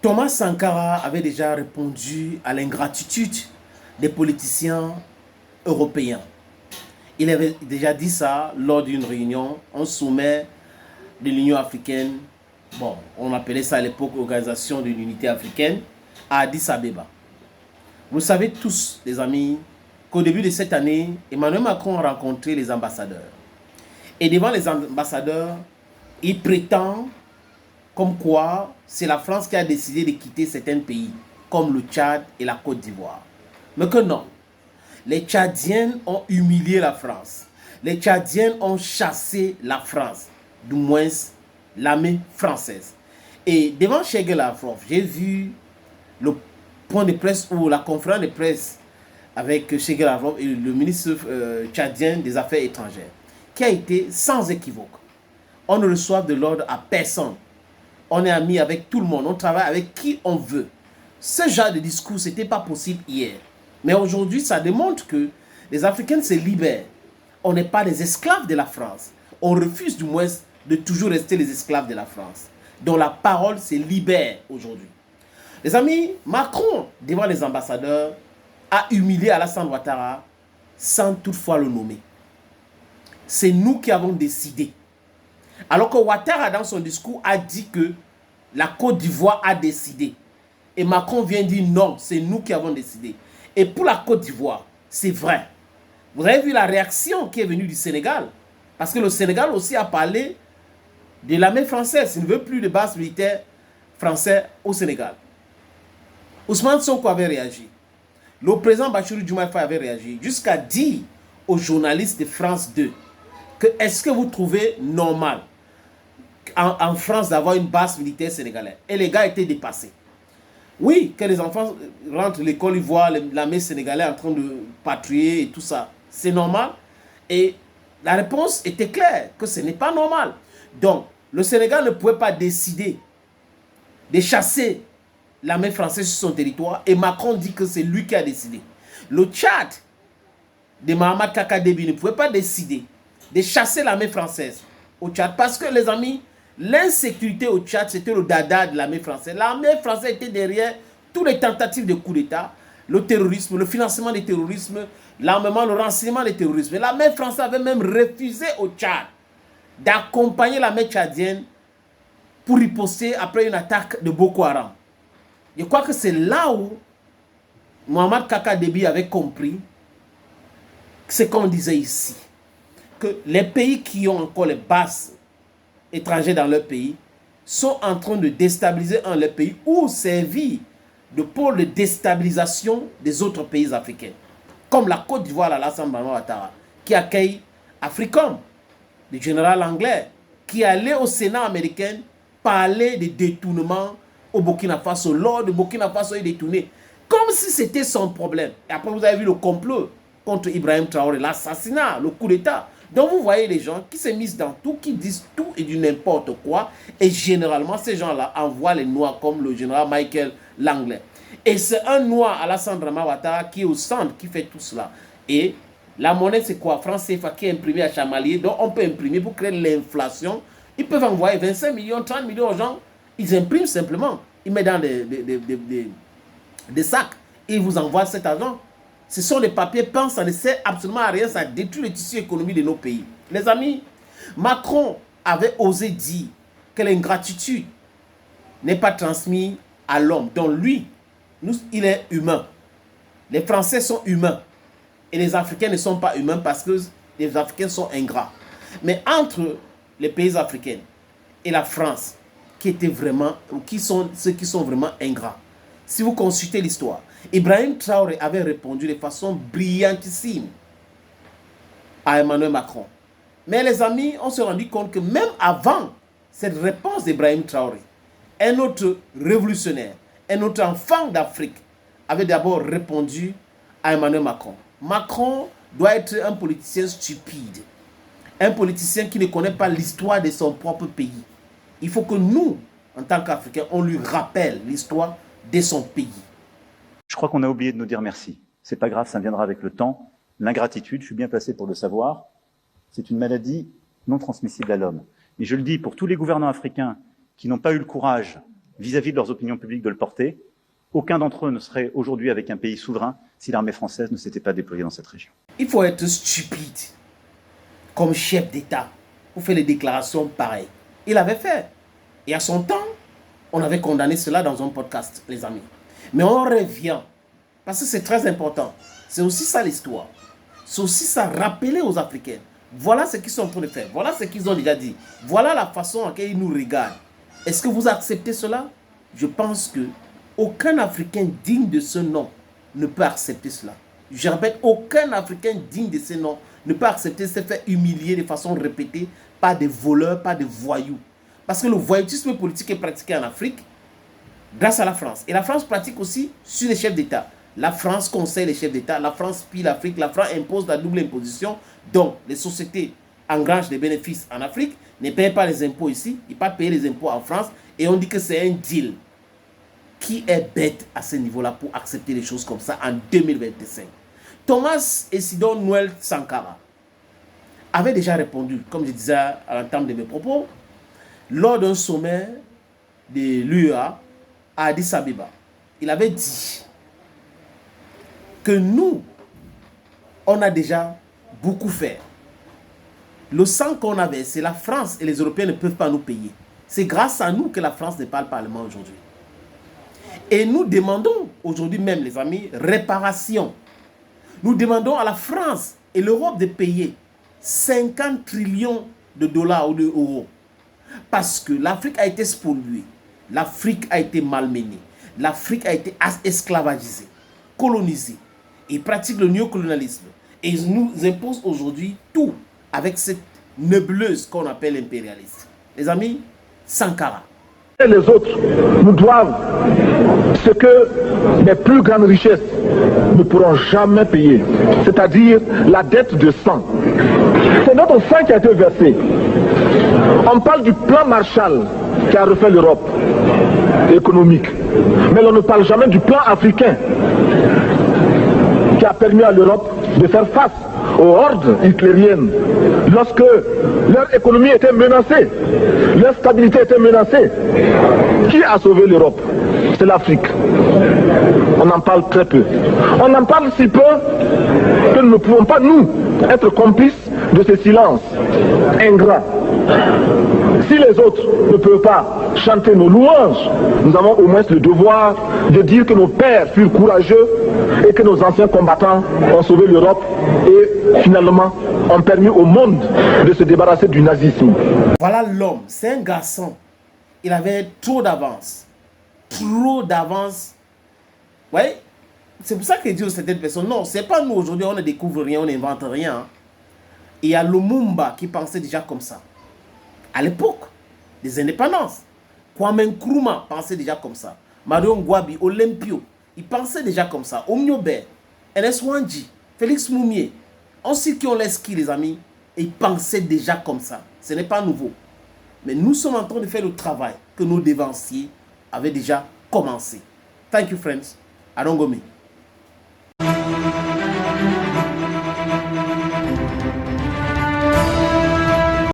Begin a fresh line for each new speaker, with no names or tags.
Thomas Sankara avait déjà répondu à l'ingratitude des politiciens européens. Il avait déjà dit ça lors d'une réunion, un sommet de l'Union africaine. Bon, on appelait ça à l'époque Organisation de l'Unité africaine, à Addis Abeba. Vous savez tous, les amis, qu'au début de cette année, Emmanuel Macron a rencontré les ambassadeurs. Et devant les ambassadeurs, il prétend comme quoi c'est la France qui a décidé de quitter certains pays, comme le Tchad et la Côte d'Ivoire. Mais que non, les Tchadiens ont humilié la France. Les Tchadiens ont chassé la France, du moins l'armée française. Et devant Cheikh Lavrov, j'ai vu le point de presse ou la conférence de presse avec Cheikh Lavrov et le ministre tchadien des Affaires étrangères, qui a été sans équivoque. On ne reçoit de l'ordre à personne. On est amis avec tout le monde. On travaille avec qui on veut. Ce genre de discours, ce n'était pas possible hier. Mais aujourd'hui, ça démontre que les Africains se libèrent. On n'est pas des esclaves de la France. On refuse du moins de toujours rester les esclaves de la France. Donc la parole se libère aujourd'hui. Les amis, Macron, devant les ambassadeurs, a humilié Alassane Ouattara sans toutefois le nommer. C'est nous qui avons décidé. Alors que Ouattara, dans son discours, a dit que la Côte d'Ivoire a décidé. Et Macron vient dire non, c'est nous qui avons décidé. Et pour la Côte d'Ivoire, c'est vrai. Vous avez vu la réaction qui est venue du Sénégal. Parce que le Sénégal aussi a parlé de l'armée française. Il ne veut plus de base militaire français au Sénégal. Ousmane Sonko avait réagi. Le président Bassirou Diomaye Faye avait réagi. Jusqu'à dire aux journalistes de France 2 que est-ce que vous trouvez normal en France d'avoir une base militaire sénégalaise? Et les gars étaient dépassés. Oui, que les enfants rentrent à l'école, ils voient l'armée sénégalaise en train de patrouiller et tout ça. C'est normal. Et la réponse était claire, que ce n'est pas normal. Donc, le Sénégal ne pouvait pas décider de chasser l'armée française sur son territoire. Et Macron dit que c'est lui qui a décidé. Le Tchad de Mahamat Kaka Déby ne pouvait pas décider de chasser l'armée française au Tchad. Parce que, les amis, l'insécurité au Tchad, c'était le dada de l'armée française. L'armée française était derrière toutes les tentatives de coup d'État, le terrorisme, le financement du terrorisme, l'armement, le renseignement des terrorismes. L'armée française avait même refusé au Tchad d'accompagner l'armée tchadienne pour riposter après une attaque de Boko Haram. Je crois que c'est là où Mohamed Kaka Déby avait compris ce qu'on disait ici. Que les pays qui ont encore les bases étrangers dans leur pays sont en train de déstabiliser leur pays ou servir de pôle de déstabilisation des autres pays africains. Comme la Côte d'Ivoire à l'Assemblée Ouattara, qui accueille Africom, le général anglais, qui allait au Sénat américain parler de détournement au Burkina Faso. Lors de Burkina Faso est détourné. Comme si c'était son problème. Et après, vous avez vu le complot contre Ibrahim Traoré, l'assassinat, le coup d'État. Donc, vous voyez les gens qui se misent dans tout, qui disent tout et du n'importe quoi. Et généralement, ces gens-là envoient les Noirs comme le général Michael Langley. Et c'est un Noir, Alassane Ouattara, qui est au centre, qui fait tout cela. Et la monnaie, c'est quoi? France CFA qui est imprimée à Chamalier. Donc, on peut imprimer pour créer l'inflation. Ils peuvent envoyer 25 millions, 30 millions aux gens. Ils impriment simplement. Ils mettent dans des sacs. Et ils vous envoient cet argent. Ce sont des papiers peints, ça ne sert absolument à rien, ça détruit le tissu économique de nos pays. Les amis, Macron avait osé dire que l'ingratitude n'est pas transmise à l'homme. Donc lui, il est humain. Les Français sont humains. Et les Africains ne sont pas humains parce que les Africains sont ingrats. Mais entre les pays africains et la France, qui sont ceux qui sont vraiment ingrats, si vous consultez l'histoire, Ibrahim Traoré avait répondu de façon brillantissime à Emmanuel Macron. Mais les amis, on s'est rendu compte que même avant cette réponse d'Ibrahim Traoré, un autre révolutionnaire, un autre enfant d'Afrique avait d'abord répondu à Emmanuel Macron. Macron doit être un politicien stupide, un politicien qui ne connaît pas l'histoire de son propre pays. Il faut que nous, en tant qu'Africains, on lui rappelle l'histoire de son pays.
Je crois qu'on a oublié de nous dire merci. C'est pas grave, ça viendra avec le temps. L'ingratitude, je suis bien placé pour le savoir, c'est une maladie non transmissible à l'homme. Et je le dis pour tous les gouvernants africains qui n'ont pas eu le courage vis-à-vis de leurs opinions publiques de le porter. Aucun d'entre eux ne serait aujourd'hui avec un pays souverain si l'armée française ne s'était pas déployée dans cette région.
Il faut être stupide comme chef d'État pour faire des déclarations pareilles. Il avait fait. Et à son temps, on avait condamné cela dans un podcast, les amis. Mais on revient, parce que c'est très important. C'est aussi ça l'histoire. C'est aussi ça, rappeler aux Africains. Voilà ce qu'ils sont en train de faire. Voilà ce qu'ils ont déjà dit. Voilà la façon à laquelle ils nous regardent. Est-ce que vous acceptez cela? Je pense que aucun Africain digne de ce nom ne peut accepter cela. Je répète, aucun Africain digne de ce nom ne peut accepter de se faire humilier de façon répétée par des voleurs, par des voyous. Parce que le voyoutisme politique est pratiqué en Afrique grâce à la France. Et la France pratique aussi sur les chefs d'État. La France conseille les chefs d'État, la France pille l'Afrique, la France impose la double imposition. Donc, les sociétés engrangent des bénéfices en Afrique, ne payent pas les impôts ici, ils ne peuvent pas payer les impôts en France. Et on dit que c'est un deal. Qui est bête à ce niveau-là pour accepter des choses comme ça en 2025? Thomas Isidore Noël Sankara avait déjà répondu, comme je disais à l'entame de mes propos, lors d'un sommet de l'UEA à Addis Abeba. Il avait dit que nous, on a déjà beaucoup fait. Le sang qu'on a versé, la France et les Européens ne peuvent pas nous payer. C'est grâce à nous que la France n'est pas le Parlement aujourd'hui. Et nous demandons aujourd'hui même, les amis, réparation. Nous demandons à la France et l'Europe de payer 50 trillions de dollars ou d'euros. Parce que l'Afrique a été spoliée. L'Afrique a été malmenée. L'Afrique a été esclavagisée, colonisée. Ils pratiquent le néocolonialisme. Et ils nous imposent aujourd'hui tout avec cette nébuleuse qu'on appelle impérialiste. Les amis, Sankara.
Et les autres nous doivent ce que les plus grandes richesses ne pourront jamais payer, c'est-à-dire la dette de sang. C'est notre sang qui a été versé. On parle du plan Marshall qui a refait l'Europe économique, mais on ne parle jamais du plan africain qui a permis à l'Europe de faire face aux hordes hitlériennes lorsque leur économie était menacée, leur stabilité était menacée. Qui a sauvé l'Europe? C'est l'Afrique. On en parle très peu. On en parle si peu que nous ne pouvons pas, nous, être complices de ce silence ingrat. Si les autres ne peuvent pas chanter nos louanges, nous avons au moins le devoir de dire que nos pères furent courageux et que nos anciens combattants ont sauvé l'Europe et finalement ont permis au monde de se débarrasser du nazisme.
Voilà l'homme, c'est un garçon. Il avait trop d'avance. Trop d'avance. Oui, c'est pour ça que dit aux certaines personnes, non, c'est pas nous aujourd'hui, on ne découvre rien, on n'invente rien. Et il y a Lumumba qui pensait déjà comme ça. À l'époque des indépendances, Kwame Nkrumah pensait déjà comme ça. Mario Ngouabi, Olympio, ils pensaient déjà comme ça. Omniober, Ernest Wanji, Félix Moumier, on sait qui on laisse qui, les amis, et ils pensaient déjà comme ça. Ce n'est pas nouveau. Mais nous sommes en train de faire le travail que nos dévanciers avaient déjà commencé. Thank you, friends. Arongome.